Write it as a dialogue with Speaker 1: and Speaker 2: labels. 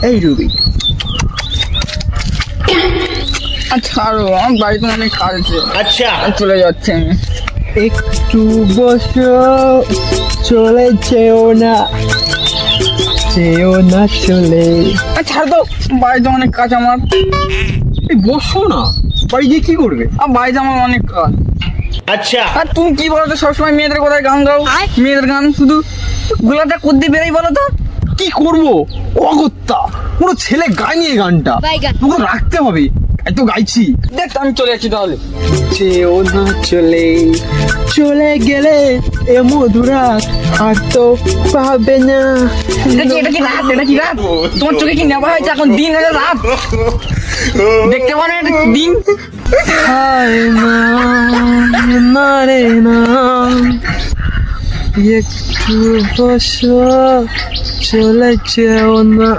Speaker 1: এই রুবি, ছাড়ো, আমার বাড়িতে অনেক কাজ আছে।
Speaker 2: আচ্ছা,
Speaker 1: চলে যাচ্ছে আমি।
Speaker 3: একটু বসো, চলে যেও না চলে।
Speaker 1: ছাড় তো, বাড়িতে অনেক কাজ আমার।
Speaker 3: এই বসো না, বাড়ি গিয়ে কি করবে?
Speaker 1: আর বাড়িতে আমার অনেক কাজ।
Speaker 2: আচ্ছা,
Speaker 1: আর তুমি কি বলো তো, সবসময় মেয়েদের কোথায় গান গাও, মেয়েদের গান শুধু গোলাটা কুদ্দি বেরোই বলো তো।
Speaker 3: কি করবো, অগত্যা কোনো ছেলে গায়নি এই গানটা, তোকে রাখতে হবে, এত গাইছি।
Speaker 1: দেখ আমি চলে যাচ্ছি তাহলে।
Speaker 3: যেও না চলে গেলে এ মধুরা আর তো পাবে না।
Speaker 1: এটা কি রাত? এটা কি রাত? তোমার চোখে কি নেওয়া হয়েছে? এখন দিন হলে রাত দেখতে পারো, এটা দিন।
Speaker 3: হায় না, না রে না, একটু বসো, চলে যেও না।